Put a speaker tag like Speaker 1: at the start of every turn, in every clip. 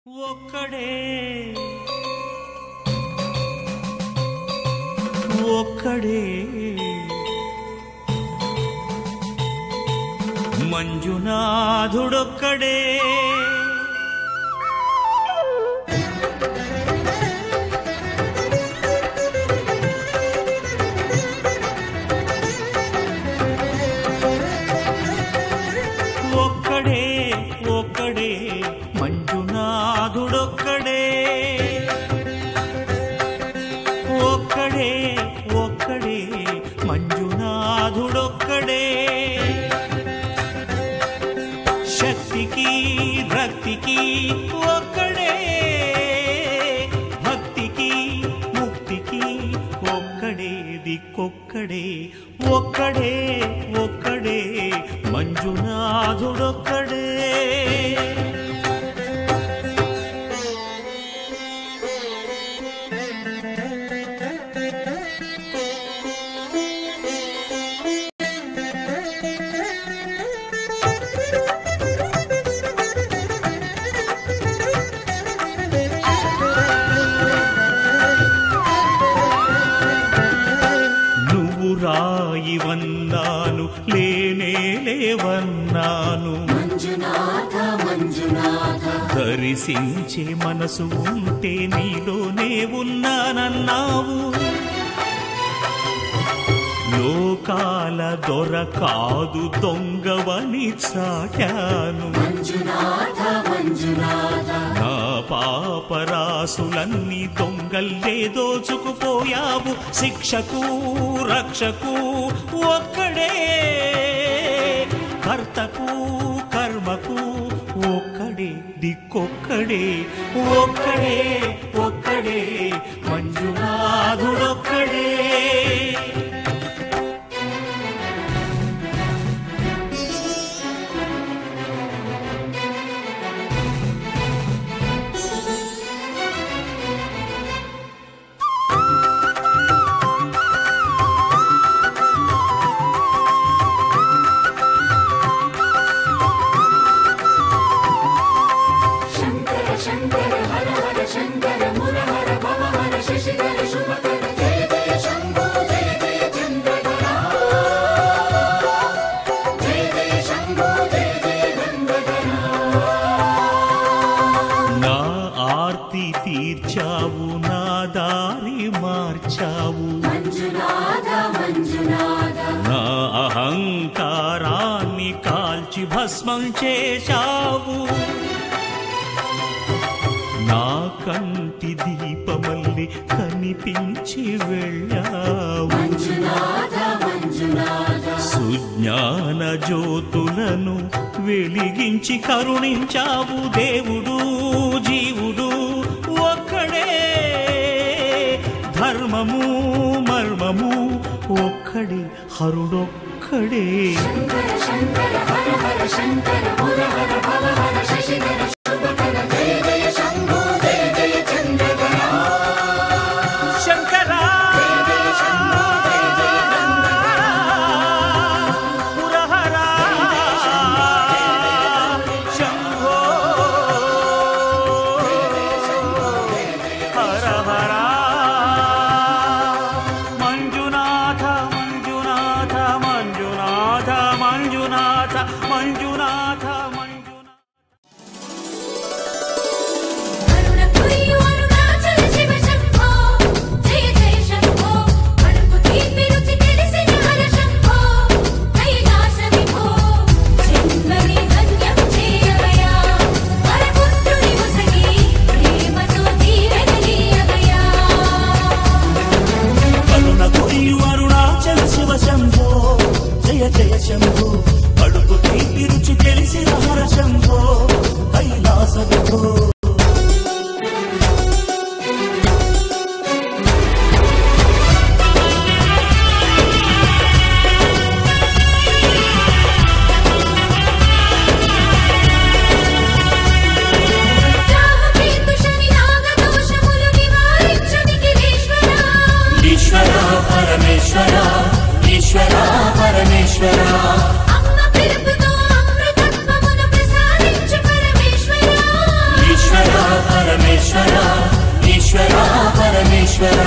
Speaker 1: ఒక్కడే ఒక్కడే మంజునాథుడొక్కడే ఒక్కడే ఒక్కడే మంజునాథుడొక్కడే ఒక్కడే ఒక్కడే మంజునాథుడొక్కడే శక్తికి భక్తికి ఒక్కడే భక్తికి ముక్తికి ఒక్కడే దిక్కొక్కడే ఒక్కడే ఒక్కడే మంజునాథుడొక్కడే రాయి వన్నాను లేనే లేవన్నాను
Speaker 2: మంజునాథ మంజునాథ
Speaker 1: దర్శించే మనసు ఉంటే నీలోనే ఉన్నానన్నావు లోకాల దొర కాదు దొంగవని చాటాను
Speaker 2: మంజునాథ మంజునాథ
Speaker 1: నా పాపరాసులన్నీ దొంగల్లే దోచుకుపోయావు శిక్షకు రక్షకు ఒక్కడే కర్తకు కర్మకు ఒక్కడే దిక్కొక్కడే ఒక్కడే ఒక్కడే మంజునాథుడొక్కడే
Speaker 2: శంకర హర హర శంకర మురహర భవహర శశిధర శుభకర జయ జయ శంభో జయ జయ చంద్రధర జయ జయ శంభో జయ జయ గంగధర
Speaker 1: నా ఆర్తి తీర్చావు నా దారి మార్చావు
Speaker 2: మంజునాథ మంజునాథ
Speaker 1: నా అహంకారాన్ని కాల్చి భస్మం చేశావు నా కంటి దీపమల్లి కనిపించి వెళ్ళావు
Speaker 2: మంజునాథ మంజునాథ
Speaker 1: సుజ్ఞాన జ్యోతులను వెలిగించి కరుణించావు దేవుడు జీవుడు ఒక్కడే ధర్మము మర్మము ఒక్కడే హరుడొక్కడే
Speaker 2: శంకర శంకర హర హర శంకర మురహర భవహర శశిధర శుభకర జయ జయ శంభో జయ జయ చంద్రధర
Speaker 1: శంకర
Speaker 2: జయ జయ శంభో జయ జయ గంగధర
Speaker 1: మురహర శంభో హర హర మంజునాథ మంజునాథ మంజునాథ మంజునాథ మంజునాథ మంజునాథ
Speaker 2: పరమేశ్వర ఈశ్వర పరమేశ్వర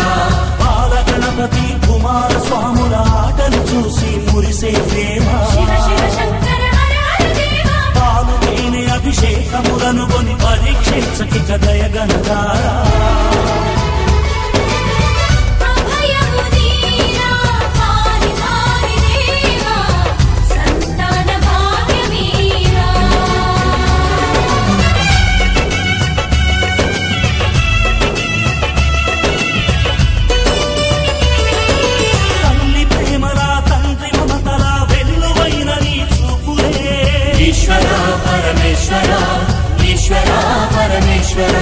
Speaker 1: బాలగణపతి కుమార స్వాముల ఆటలు చూసి మురిసే ప్రేమ పాలుతేనె అభిషేకములను కొని పరీక్షించకి దయగనదారా
Speaker 2: ఈశ్వర పరమేశ్వర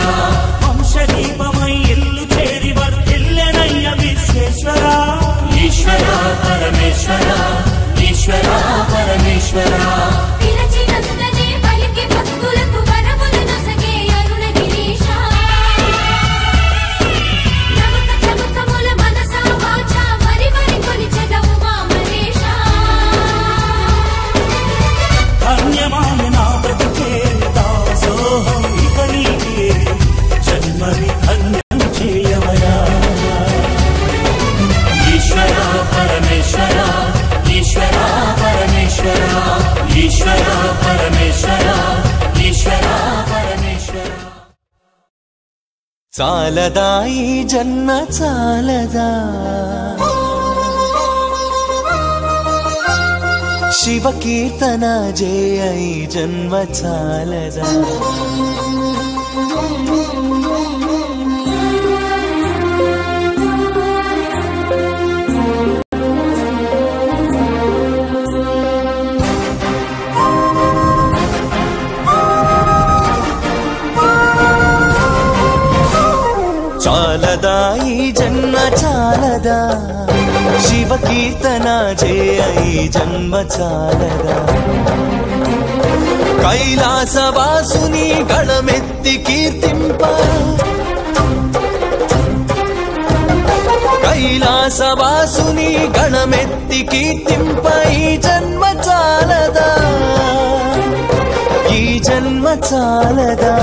Speaker 1: వంశదీపమై ఇల్లు చేరి వర్ధిల్లెనయ్య విశ్వేశ్వర
Speaker 2: ఈశ్వర పరమేశ్వర ఈశ్వర పరమేశ్వర
Speaker 3: చాలదా ఈ జన్మ చాలదా శివ కీర్తన జయ ఈ జన్మ చాలదా చాలదా ఈ జన్మ చాలదా శివ కీర్తన జయ ఈ జన్మ చాలదా కైలాసవాసుని గళమెత్తి కీర్తింప కైలాసవాసుని గళమెత్తి కీర్తింప ఈ జన్మ చాలదా ఈ జన్మ చాలదా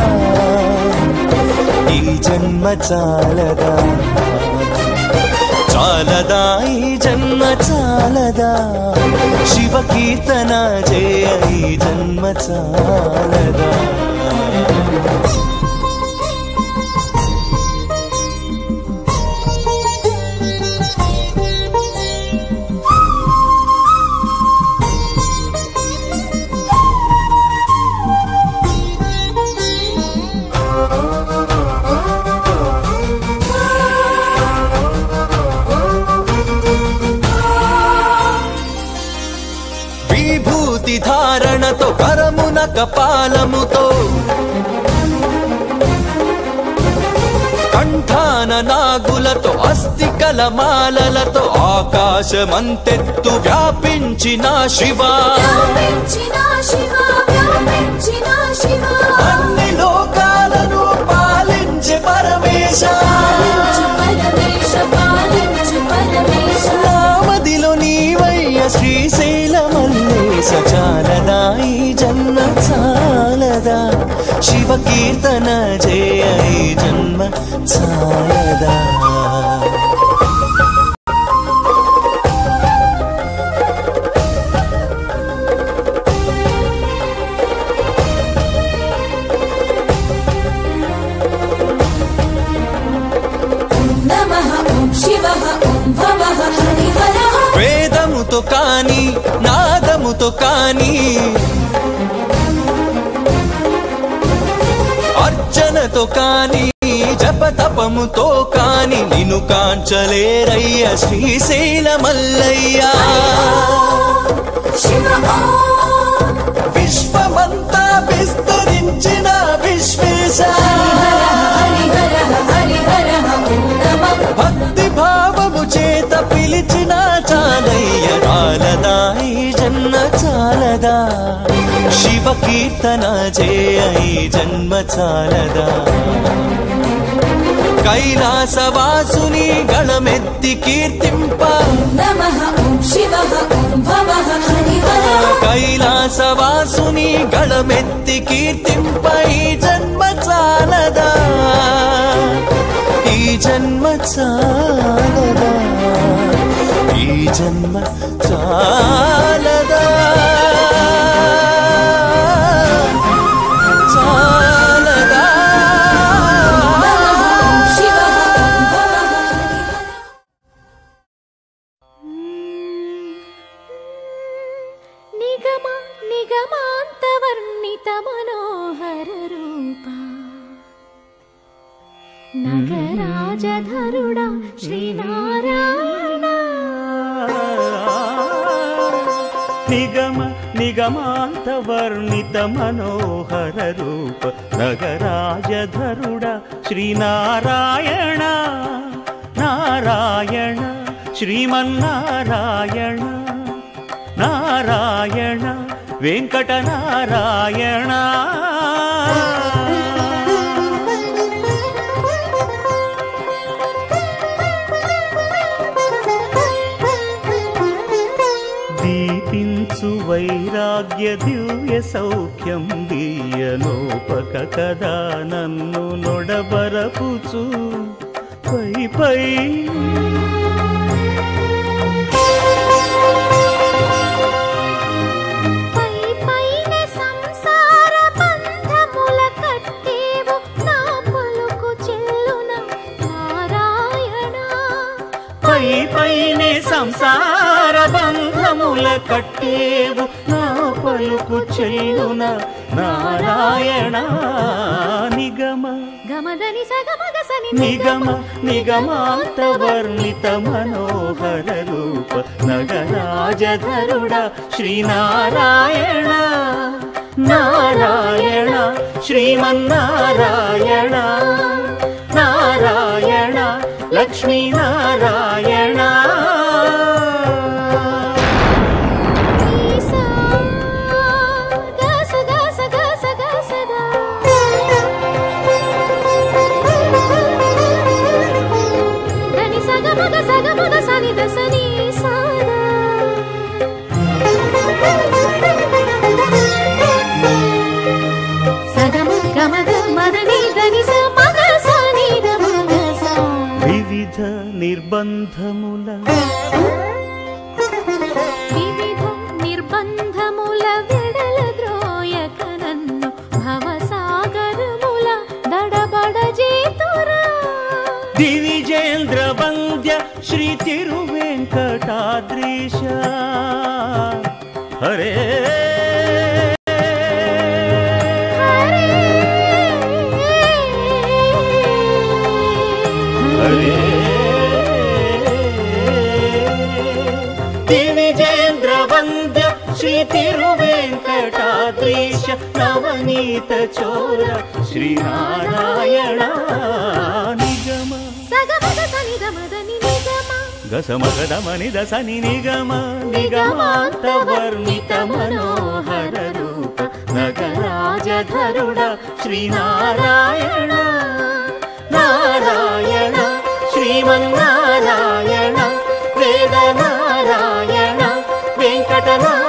Speaker 3: ఈ జన్మ చాలదా చాలదా ఈ జన్మ చాలదా శివ కీర్తన జయ ఈ జన్మ చాలదా ధారణతో కరమున కపాలముతో కంఠాన నాగులతో అస్థికల మాలలతో ఆకాశమంతెత్తు వ్యాపించిన శివా అన్ని లోకాలను పాలించే పరమేశ నామదిలో నీవయ్య శ్రీశైల మల్లేశ చాలదా ఈ జన్మ చాలదా శివ కీర్తన జయ ఈ జన్మ చాలదా వేదముతో కాని నాదముతో కాని అర్చనతో కాని జపతపముతో కాని నిన్ను కాంచలేరయ్య శ్రీశైల మల్లయ్య విశ్వమంతా విస్తరించిన విశ్వేశ భక్తి భావము చేత పిలిచిన చాలయ్య చాలదా ఈ జన్మ చాలదా శివ కీర్తన జయ ఈ జన్మ చాలదా కైలాసవాసుని గళమెత్తి కీర్తింప కైలాసవాసుని గళమెత్తి కీర్తింప ఈ జన్మ చాలదా జన్మ చాలదా చాలదా
Speaker 2: నిగమ నిగమాంతవర్ణిత మనోహర రూప నగరాజధరుడా శ్రీనారాయణ
Speaker 1: నిగమ నిగమాంతవర్ణిత మనోహర రూప నగరాజధరుడ శ్రీనారాయణ నారాయణ శ్రీమన్నారాయణ నారాయణ వెంకటనారాయణ దీపించు వైరాగ్య దివ్య సౌఖ్యం దీయనోపక కదా నన్ను నొడబరపుచు పై పై పైనే సంసార బంధముల కట్టేవు నా పలుకు చెల్లున నారాయణ నిగమ
Speaker 2: గమదని సగమగసని
Speaker 1: నిగమ నిగమాంతవర్ణిత మనోహర రూప నగరాజధరుడ శ్రీనారాయణ నారాయణ శ్రీమన్నారాయణ నారాయణ లక్ష్మీనారాయణ వివిధ నిర్బంధముల
Speaker 2: విడల ద్రోయక నన్ను భవసాగరముల దడబడ జేతురా
Speaker 1: దివిజేంద్ర వంద్య శ్రీ తిరువెంకటాద్రీశ హరే దివిజేంద్ర వంద్య శ్రీ తిరువెంకటాద్రీశ నవనీత చోర శ్రీనారాయణ నిగమ గసమగదమని దసని నిగమ నిగమాంతవర్ణిత మనోహర రూప నగరాజధరుడ శ్రీనారాయణ నారాయణ శ్రీమన్నారాయణ వేదనారాయణ వెంకటనారాయణ